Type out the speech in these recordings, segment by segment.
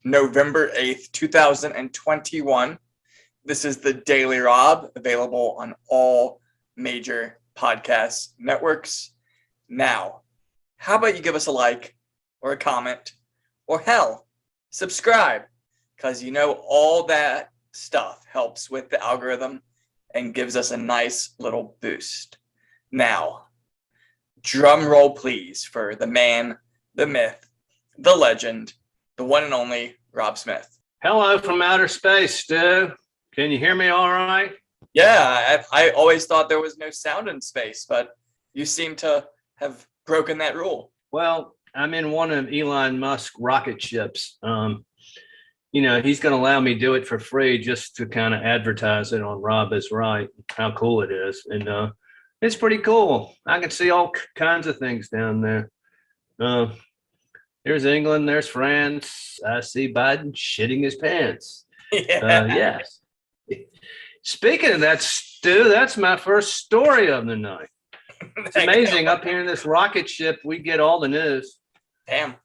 November 8th, 2021. This is the Daily Rob, available on all major podcast networks. Now, how about you give us a like or a comment or hell, subscribe, because you know all that stuff helps with the algorithm and gives us a nice little boost. Now, drum roll please for the man, the myth, the legend, the one and only Rob Smith. Hello from outer space, Stu. Can you hear me all right? Yeah, I always thought there was no sound in space, but you seem to have broken that rule. Well, I'm in one of Elon Musk's rocket ships. He's going to allow me to do it for free just to kind of advertise it on Rob is Right, how cool it is. And it's pretty cool. I can see all kinds of things down there. There's England, there's France. I see Biden shitting his pants. Yes. Speaking of that, Stu, that's my first story of the night. It's amazing. Up here in this rocket ship, we get all the news. Damn.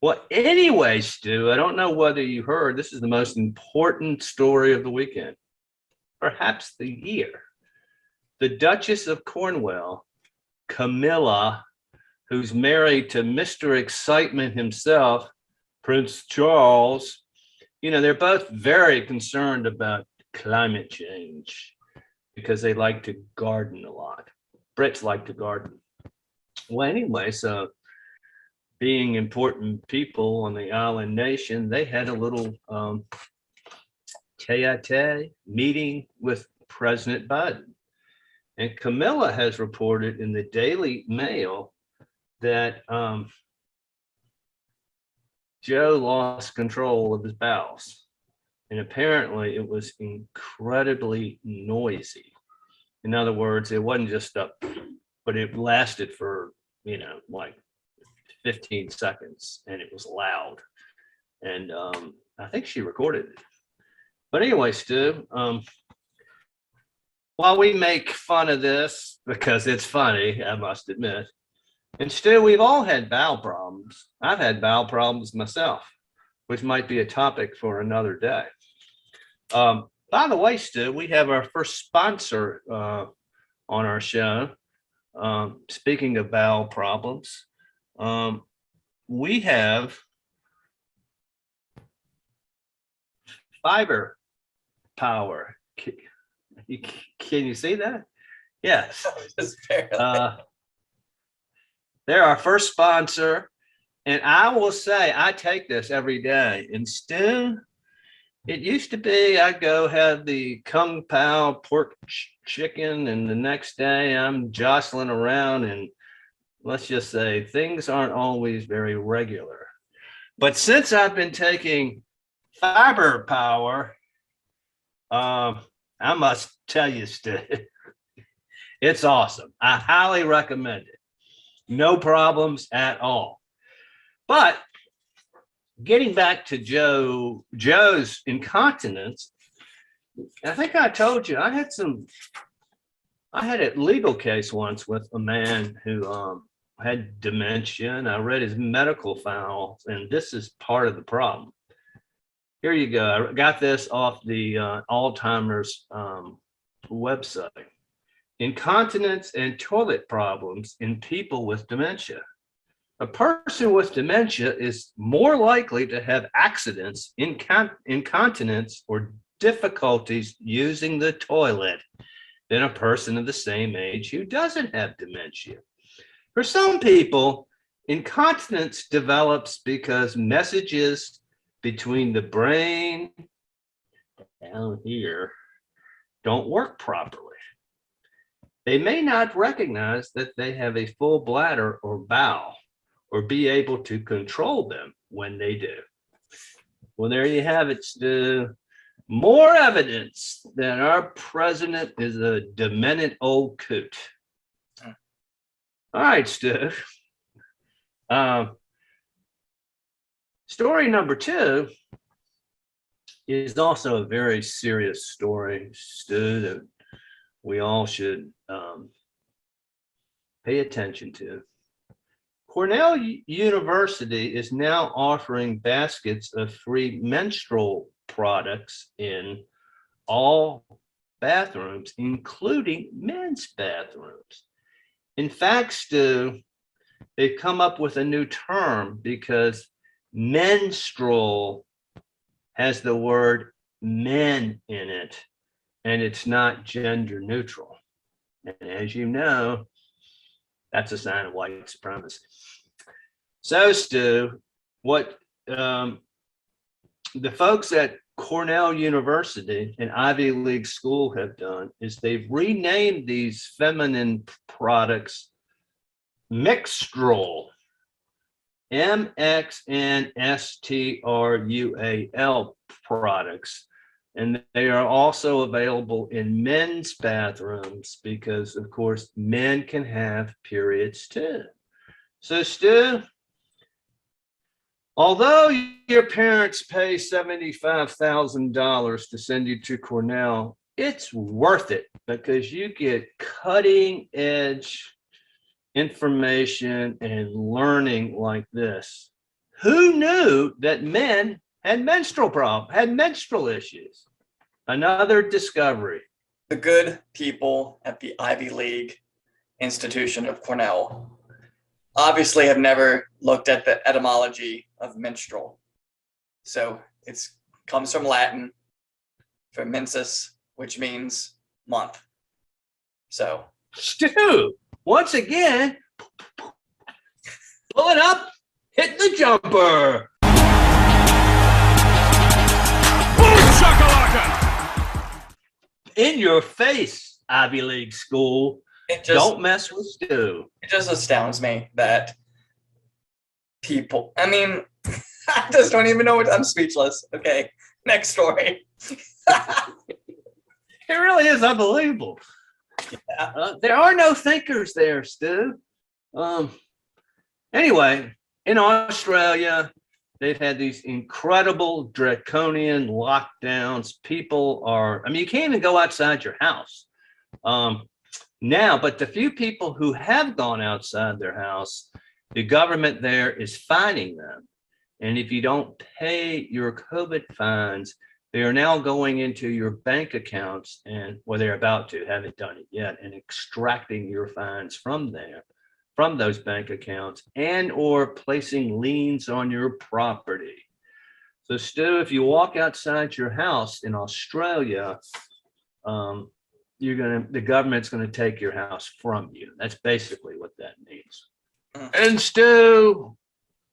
Well, anyway, Stu, I don't know whether you heard, this is the most important story of the weekend, perhaps the year. The Duchess of Cornwall, Camilla, who's married to Mr. Excitement himself, Prince Charles, they're both very concerned about climate change because they like to garden a lot. Brits like to garden. Well, anyway, so being important people on the island nation, they had a little tete meeting with President Biden. And Camilla has reported in the Daily Mail that Joe lost control of his bowels. And apparently it was incredibly noisy. In other words, it wasn't just up, but it lasted for, like 15 seconds, and it was loud. And I think she recorded it. But anyway, Stu, while we make fun of this, because it's funny, I must admit, and Stu, we've all had bowel problems. I've had bowel problems myself, which might be a topic for another day. By the way, Stu, we have our first sponsor on our show. Speaking of bowel problems, we have Fiber Power. Can you see that? Yes. They're our first sponsor. And I will say, I take this every day. And Stu, it used to be I'd go have the Kung Pao pork chicken, and the next day I'm jostling around, and let's just say things aren't always very regular. But since I've been taking Fiber Power, I must tell you, Stu, it's awesome. I highly recommend it. No problems at all. But getting back to Joe's incontinence, I think I told you I had a legal case once with a man who had dementia, and I read his medical files, and this is part of the problem. Here you go. I got this off the Alzheimer's website. Incontinence and toilet problems in people with dementia. A person with dementia is more likely to have accidents, incontinence, or difficulties using the toilet than a person of the same age who doesn't have dementia. For some people, incontinence develops because messages between the brain down here don't work properly. They may not recognize that they have a full bladder or bowel, or be able to control them when they do. Well, there you have it, Stu. More evidence that our president is a demented old coot. All right, Stu. Story number 2 is also a very serious story, Stu, that we all should pay attention to. Cornell University is now offering baskets of free menstrual products in all bathrooms, including men's bathrooms. In fact, Stu, they've come up with a new term because menstrual has the word men in it, and it's not gender neutral. And as you know, that's a sign of white supremacy. So, Stu, what the folks at Cornell University, an Ivy League school, have done is they've renamed these feminine products Mixtral, MXNSTRUAL products. And they are also available in men's bathrooms because, of course, men can have periods too. So, Stu, although your parents pay $75,000 to send you to Cornell, it's worth it because you get cutting edge information and learning like this. Who knew that men had menstrual issues? Another discovery. The good people at the Ivy League institution of Cornell obviously have never looked at the etymology of menstrual. So it comes from Latin for mensis, which means month. So Stu, once again, pull it up, hit the jumper. Boom shakalaka! In your face, Ivy League school. Don't mess with Stu. It just astounds me that people, I mean, I just don't even know what, I'm speechless. Okay, next story. It really is unbelievable. Yeah. There are no thinkers there, Stu. Anyway, in Australia, they've had these incredible draconian lockdowns. People are, I mean, you can't even go outside your house now, but the few people who have gone outside their house, the government there is fining them. And if you don't pay your COVID fines, they are now going into your bank accounts and, well, they're about to, haven't done it yet, and extracting your fines from there, from those bank accounts, and or placing liens on your property. So, Stu, if you walk outside your house in Australia, the government's gonna take your house from you. That's basically what that means. And Stu,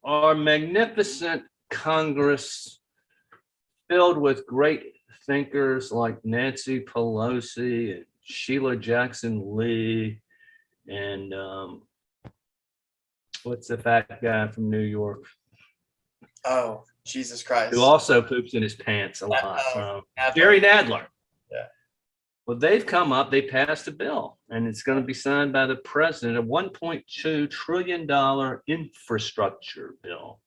our magnificent Congress, filled with great thinkers like Nancy Pelosi and Sheila Jackson Lee, and what's the fat guy from New York? Oh, Jesus Christ. Who also poops in his pants a lot. Jerry Nadler. Yeah. Well, they've come up, they passed a bill, and it's going to be signed by the president, a $1.2 trillion infrastructure bill.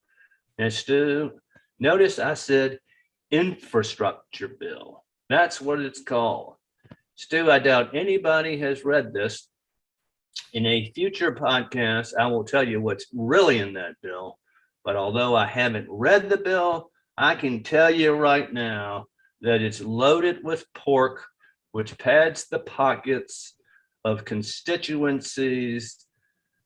And Stu, notice I said infrastructure bill. That's what it's called. Stu, I doubt anybody has read this. In a future podcast, I will tell you what's really in that bill. But although I haven't read the bill, I can tell you right now that it's loaded with pork, which pads the pockets of constituencies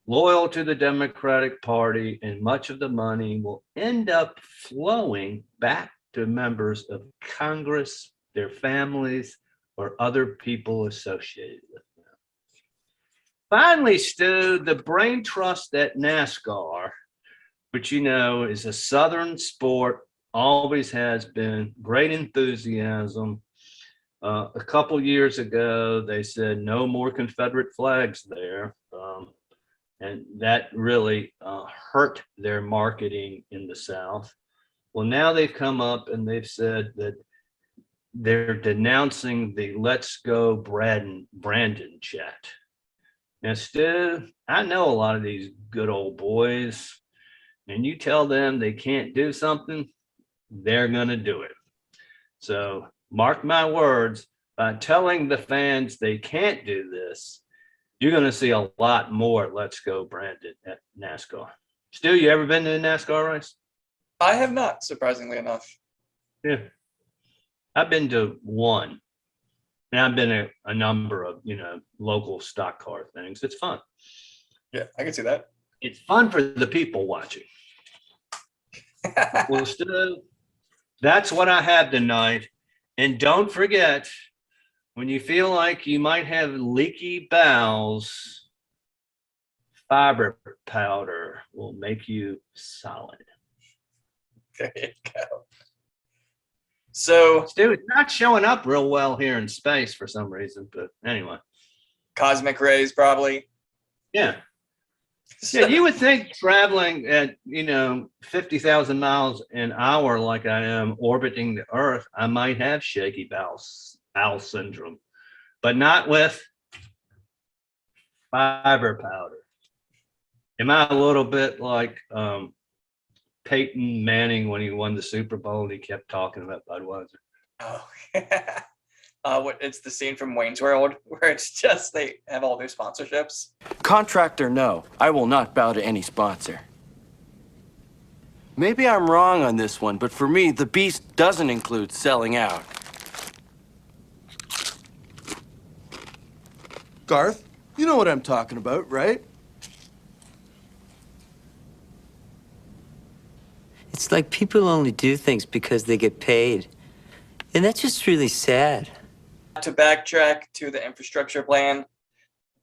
loyal to the Democratic Party, and much of the money will end up flowing back to members of Congress, their families, or other people associated with them. Finally, Stu, the brain trust at NASCAR, which you know is a Southern sport, always has been, great enthusiasm. A couple years ago, they said no more Confederate flags there. And that really hurt their marketing in the South. Well, now they've come up and they've said that they're denouncing the Let's Go Brandon chat. Now, Stu, I know a lot of these good old boys, and you tell them they can't do something, they're going to do it. So mark my words, by telling the fans they can't do this, you're going to see a lot more Let's Go Brandon at NASCAR. Stu, you ever been to a NASCAR race? I have not, surprisingly enough. Yeah. I've been to one. And I've been to a number of, local stock car things. It's fun. Yeah, I can see that. It's fun for the people watching. Well, Stu, that's what I had tonight. And don't forget, when you feel like you might have leaky bowels, fiber powder will make you solid. There you go. So, Stu, it's not showing up real well here in space for some reason, but anyway. cosmic rays, probably. Yeah. Yeah, you would think traveling at 50,000 miles an hour like I am orbiting the Earth, I might have shaky bowel syndrome, but not with fiber powder. Am I a little bit like Peyton Manning when he won the Super Bowl and he kept talking about Budweiser? Oh, it's the scene from Wayne's World where it's just they have all their sponsorships. Contractor, no. I will not bow to any sponsor. Maybe I'm wrong on this one, but for me, the beast doesn't include selling out. Garth, you know what I'm talking about, right? It's like people only do things because they get paid. And that's just really sad. To backtrack to the infrastructure plan,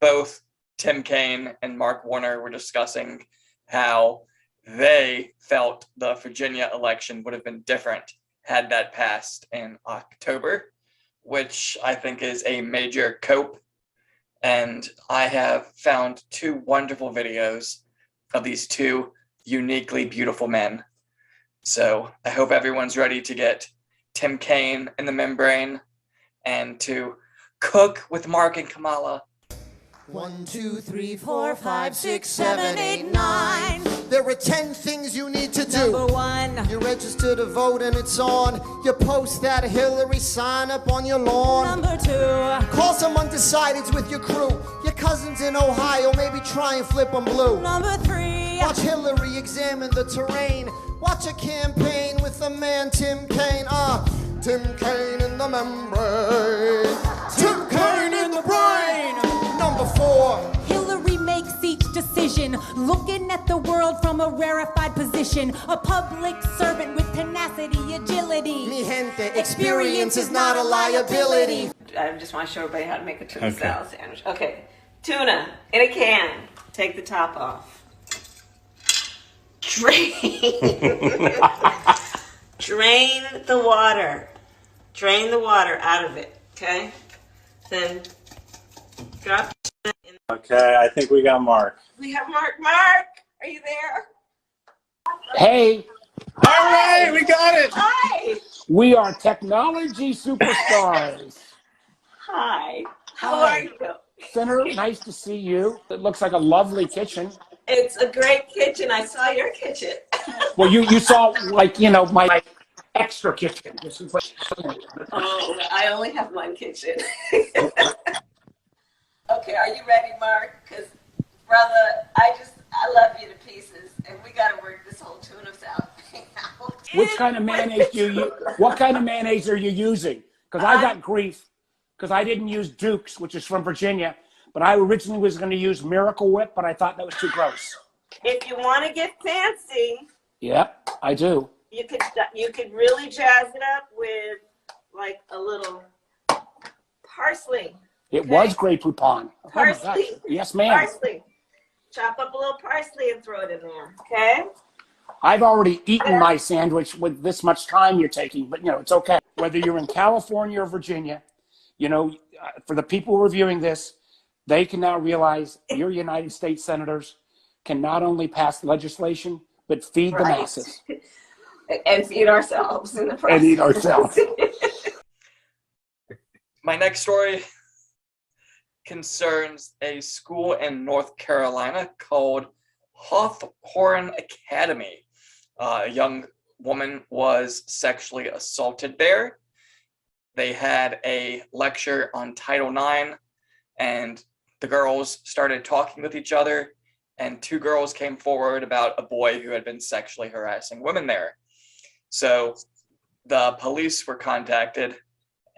both Tim Kaine and Mark Warner were discussing how they felt the Virginia election would have been different had that passed in October, which I think is a major cope. And I have found two wonderful videos of these two uniquely beautiful men. So I hope everyone's ready to get Tim Kaine in the membrane and to cook with Mark and Kamala. 1, 2, 3, 4, 5, 6, 7, 8, 9. There are 10 things you need to do. Number 1. You register to vote and it's on. You post that Hillary sign up on your lawn. Number 2. Call some undecideds with your crew. Your cousins in Ohio, maybe try and flip them blue. Number 3. Watch Hillary examine the terrain. Watch a campaign with the man Tim Kaine. Tim Kaine in the membrane. Tim Kaine in the brain. Number 4. Hillary makes each decision, looking at the world from a rarefied position. A public servant with tenacity, agility. Mi gente, experience is not a liability. I just want to show everybody how to make a tuna salad sandwich. Okay, tuna in a can. Take the top off. Drain. Drain the water. Drain the water out of it. Okay. Then drop. Okay, I think we got Mark. We have Mark. Mark, are you there? Hey. All right, we got it. Hi. We are technology superstars. Hi. How are you? Senator, nice to see you. It looks like a lovely kitchen. It's a great kitchen. I saw your kitchen. Well, you saw, my extra kitchen. This is Oh, I only have one kitchen. Okay, are you ready, Mark? Because, brother, I love you to pieces, and we got to work this whole tuna salad thing out. Which kind of mayonnaise what kind of mayonnaise are you using? Because I got grief because I didn't use Duke's, which is from Virginia, but I originally was going to use Miracle Whip, but I thought that was too gross. If you want to get fancy, Yep, I do. you could really jazz it up with like a little parsley. It was Grey Poupon. Oh my Parsley. gosh. Yes, ma'am. Parsley. Chop up a little parsley and throw it in there. Okay. I've already eaten my sandwich with this much time you're taking, but it's okay. Whether you're in California or Virginia, for the people reviewing this, they can now realize your United States senators can not only pass legislation, but feed the masses. And feed ourselves in the process. And eat ourselves. My next story concerns a school in North Carolina called Hawthorne Academy. A young woman was sexually assaulted there. They had a lecture on Title IX, and the girls started talking with each other, and 2 girls came forward about a boy who had been sexually harassing women there. So the police were contacted,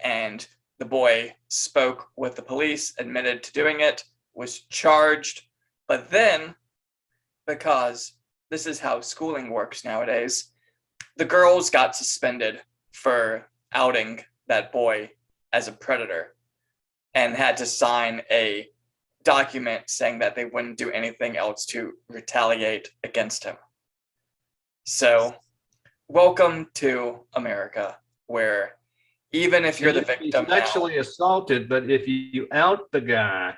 and the boy spoke with the police, admitted to doing it, was charged, but then, because this is how schooling works nowadays, the girls got suspended for outing that boy as a predator and had to sign a document saying that they wouldn't do anything else to retaliate against him. So, welcome to America, where even if you're the victim now, sexually assaulted, but if you out the guy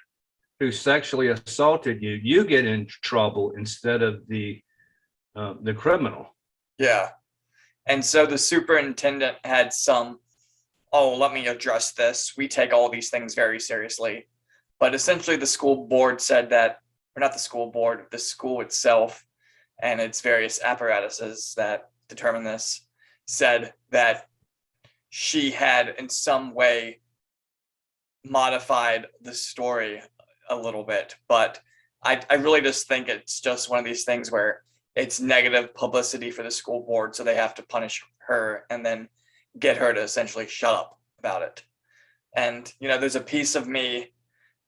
who sexually assaulted you, you get in trouble instead of the criminal. yeah. And so the superintendent had some, oh, let me address this. We take all these things very seriously. But essentially the school board said that, or not the school board, the school itself and its various apparatuses that determine this, said that she had in some way modified the story a little bit. But I really just think it's just one of these things where it's negative publicity for the school board, so they have to punish her and then get her to essentially shut up about it. And, you know, there's a piece of me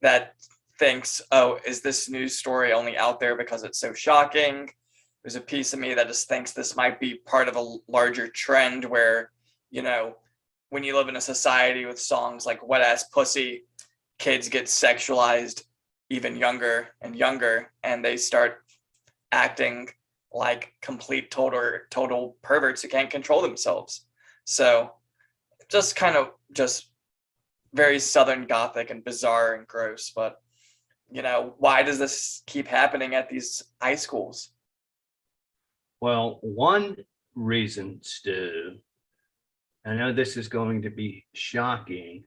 that thinks, oh, is this news story only out there because it's so shocking? There's a piece of me that just thinks this might be part of a larger trend where, you know, when you live in a society with songs like Wet Ass Pussy, kids get sexualized even younger and younger, and they start acting like complete total perverts who can't control themselves. So just kind of just very Southern Gothic and bizarre and gross. But, you know, why does this keep happening at these high schools? Well, one reason, Stu, I know this is going to be shocking,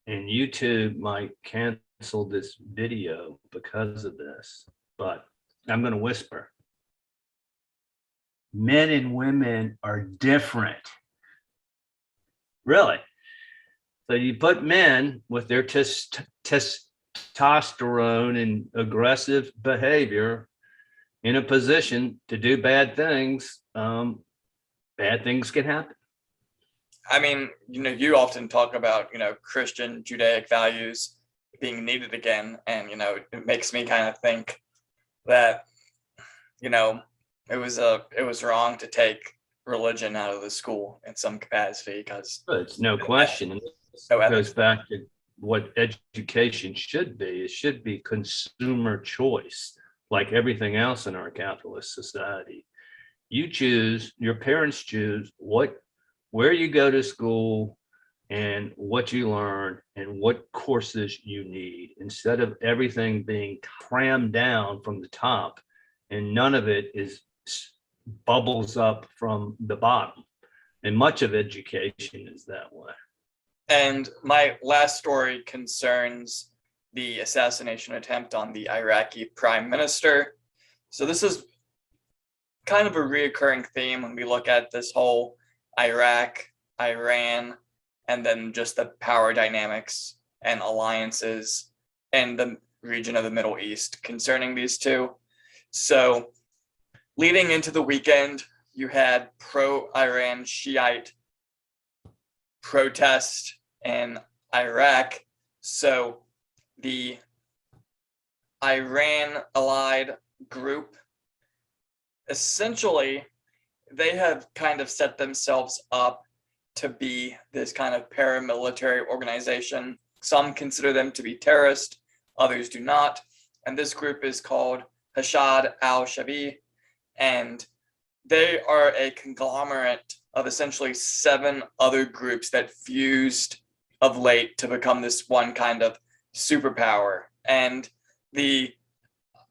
and YouTube might cancel this video because of this, but I'm going to whisper. Men and women are different. Really. So you put men with their testosterone and aggressive behavior in a position to do bad things can happen. I mean, you know, you often talk about, you know, Christian Judaic values being needed again. And, you know, it makes me kind of think that, you know, it was wrong to take religion out of the school in some capacity, because It's no question. And this goes back to what education should be. It should be consumer choice, like everything else in our capitalist society. You choose, your parents choose where you go to school and what you learn and what courses you need, instead of everything being crammed down from the top and none of it bubbles up from the bottom. And much of education is that way. And my last story concerns the assassination attempt on the Iraqi prime minister. So this is kind of a reoccurring theme when we look at this whole Iraq, Iran, and then just the power dynamics and alliances in the region of the Middle East concerning these two. So leading into the weekend, you had pro-Iran Shiite protest in Iraq. So the Iran-allied group, essentially, they have kind of set themselves up to be this kind of paramilitary organization. Some consider them to be terrorist, others do not. And this group is called Hashad al-Shabi, and they are a conglomerate of essentially 7 other groups that fused of late to become this one kind of superpower. And the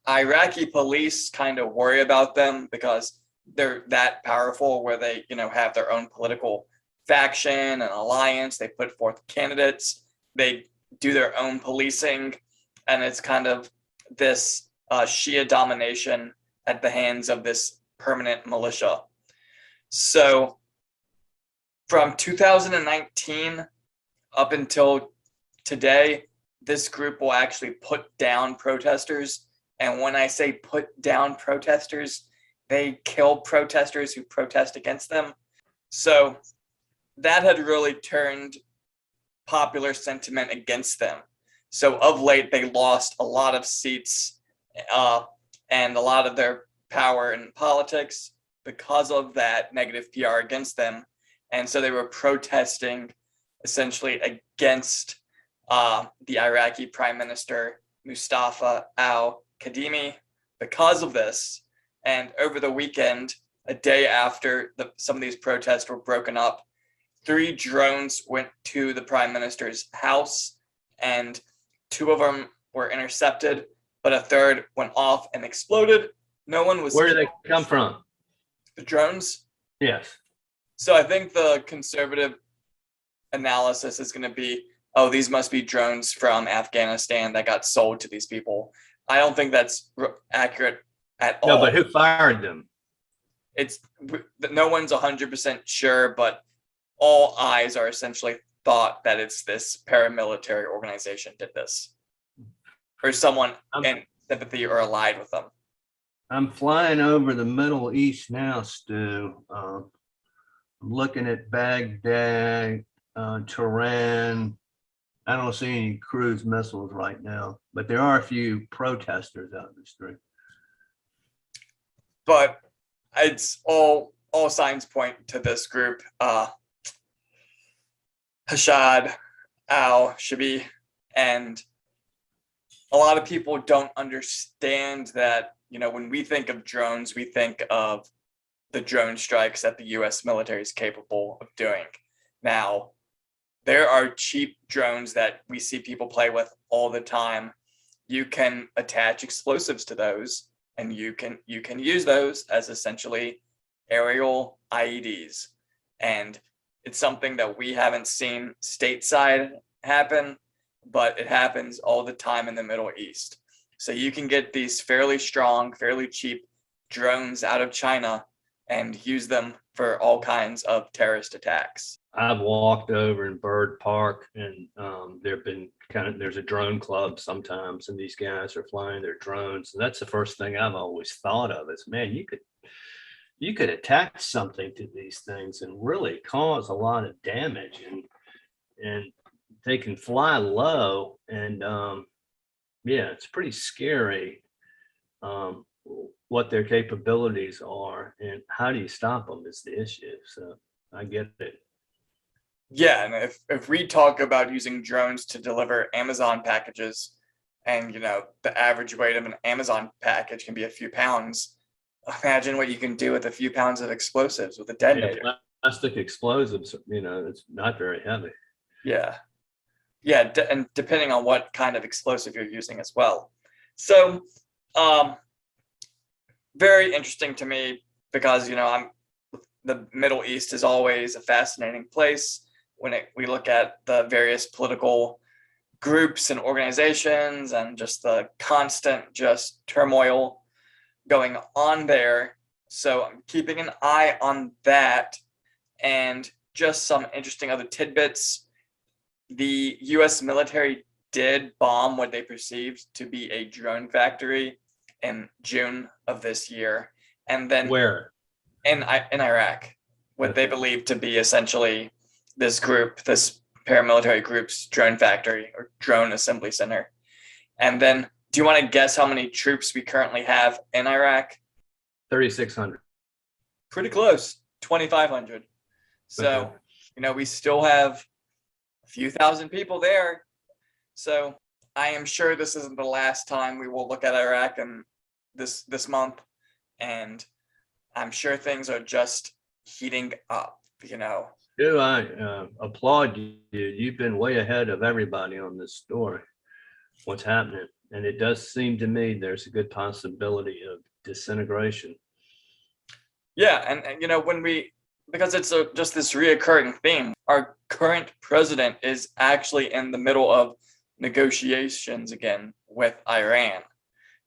Iraqi police kind of worry about them because they're that powerful, where they, you know, have their own political faction and alliance. They put forth candidates, they do their own policing, and it's kind of this Shia domination at the hands of this permanent militia. So from 2019 up until today, this group will actually put down protesters And when I say put down protesters, they kill protesters who protest against them. So that had really turned popular sentiment against them. So of late, they lost a lot of seats and a lot of their power in politics because of that negative PR against them. And so they were protesting essentially against the Iraqi Prime Minister, Mustafa al-Kadhimi, because of this. And over the weekend, a day after some of these protests were broken up, 3 drones went to the Prime Minister's house, and 2 of them were intercepted, but a third went off and exploded. No one was. Where did they come from? The drones? Yes. So I think the conservative analysis is going to be, oh, these must be drones from Afghanistan that got sold to these people. I don't think that's accurate at all. No, but who fired them? It's no one's 100% sure, but all eyes are essentially thought that it's this paramilitary organization did this, or someone in sympathy or allied with them. I'm flying over the Middle East now, Stu. I'm looking at Baghdad, Tehran. I don't see any cruise missiles right now, but there are a few protesters out in the street. But it's all signs point to this group, Hashad al-Shabi, and a lot of people don't understand that, you know, when we think of drones, we think of the drone strikes that the US military is capable of doing. Now, there are cheap drones that we see people play with all the time. You can attach explosives to those, and you can use those as essentially aerial IEDs. And it's something that we haven't seen stateside happen, but it happens all the time in the Middle East. So you can get these fairly strong, fairly cheap drones out of China and use them for all kinds of terrorist attacks. I've walked over in Bird Park, and there's a drone club sometimes, and these guys are flying their drones. And that's the first thing I've always thought of is, man, you could attach something to these things and really cause a lot of damage, and they can fly low, and yeah, it's pretty scary what their capabilities are, and how do you stop them is the issue. So I get it. Yeah, and if we talk about using drones to deliver Amazon packages, and you know the average weight of an Amazon package can be a few pounds, imagine what you can do with a few pounds of explosives with a detonator. Yeah, plastic explosives, you know, it's not very heavy. Yeah, and depending on what kind of explosive you're using as well. So, very interesting to me because, you know, the Middle East is always a fascinating place when we look at the various political groups and organizations and just the constant turmoil going on there. So I'm keeping an eye on that, and just some interesting other tidbits. The US military did bomb what they perceived to be a drone factory in June of this year. And then Where? In Iraq, what they believe to be essentially this paramilitary group's drone factory or drone assembly center. And then, do you want to guess how many troops we currently have in Iraq? 3,600. Pretty close, 2,500. So, Okay. you know, we still have a few thousand people there. So I am sure this isn't the last time we will look at Iraq in this month. And I'm sure things are just heating up, you know. Do I applaud you. You've been way ahead of everybody on this story, what's happening. And it does seem to me there's a good possibility of disintegration. Yeah, and you know, because it's just this reoccurring theme, our current president is actually in the middle of negotiations again with Iran.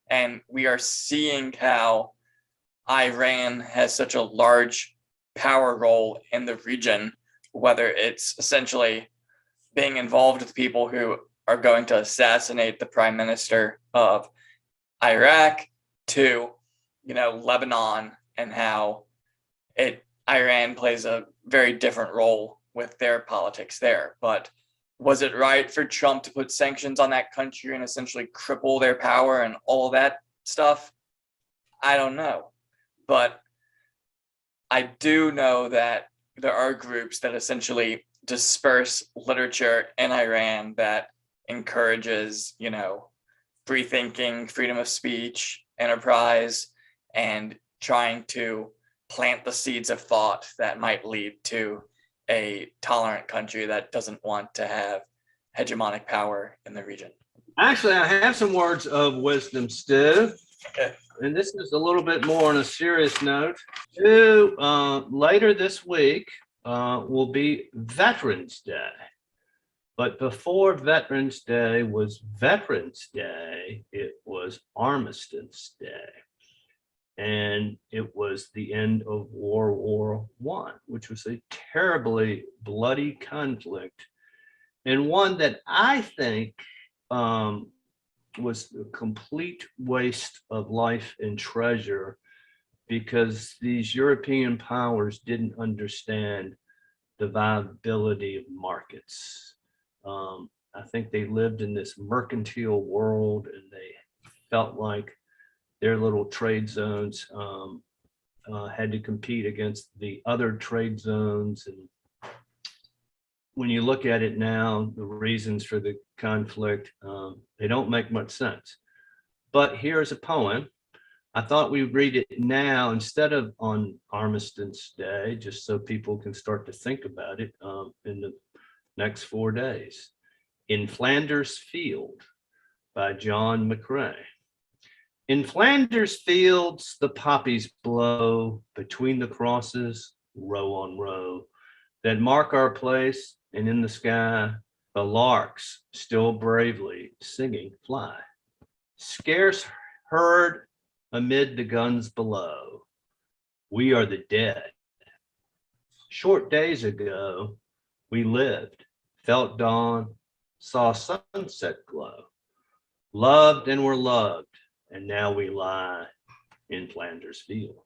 And we are seeing how Iran has such a large power role in the region, whether it's essentially being involved with people who are going to assassinate the prime minister of Iraq to, Lebanon, and how Iran plays a very different role with their politics there. But was it right for Trump to put sanctions on that country and essentially cripple their power and all of that stuff? I don't know. But I do know that there are groups that essentially disperse literature in Iran that encourages, free thinking, freedom of speech, enterprise, and trying to plant the seeds of thought that might lead to a tolerant country that doesn't want to have hegemonic power in the region. Actually, I have some words of wisdom, Stu. Okay. And this is a little bit more on a serious note. Stu, later this week will be Veterans Day. But before Veterans Day was Veterans Day, it was Armistice Day. And it was the end of World War I, which was a terribly bloody conflict, and one that I think was a complete waste of life and treasure, because these European powers didn't understand the viability of markets. I think they lived in this mercantile world, and they felt like their little trade zones had to compete against the other trade zones. And when you look at it now, the reasons for the conflict, they don't make much sense. But here's a poem. I thought we'd read it now instead of on Armistice Day, just so people can start to think about it in the next 4 days. In Flanders Field by John McCrae. In Flanders fields, the poppies blow between the crosses, row on row, that mark our place, and in the sky, the larks still bravely singing fly. Scarce heard amid the guns below, we are the dead. Short days ago, we lived, felt dawn, saw sunset glow, loved and were loved, and now we lie in Flanders Field.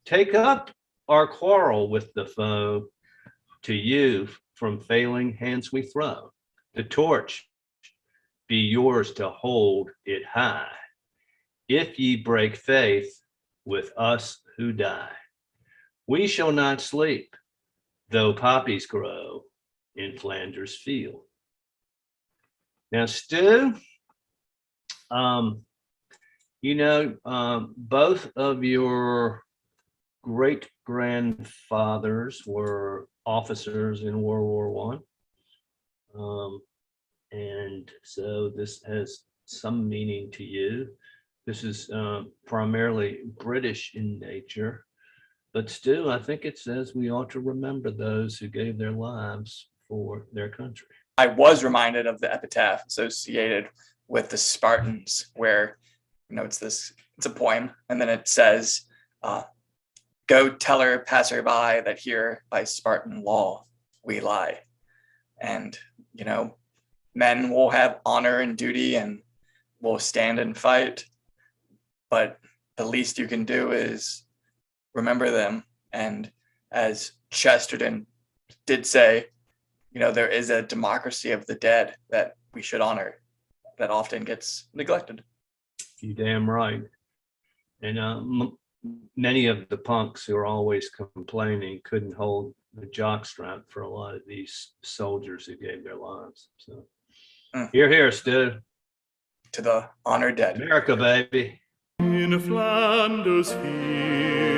Take up our quarrel with the foe, to you from failing hands we throw. The torch be yours to hold it high, if ye break faith with us who die. We shall not sleep, though poppies grow in Flanders Field. Now, Stu, both of your great grandfathers were officers in World War I. And so this has some meaning to you. This is primarily British in nature. But Stu, I think it says we ought to remember those who gave their lives for their country. I was reminded of the epitaph associated with the Spartans, where it's a poem, and then it says, go tell her passerby that here by Spartan law we lie. And men will have honor and duty and will stand and fight, but the least you can do is remember them. And as Chesterton did say, there is a democracy of the dead that we should honor that often gets neglected. You damn right. And many of the punks who are always complaining couldn't hold the jockstrap for a lot of these soldiers who gave their lives. So here, Stu. To the honored dead. America, baby. In Flanders field.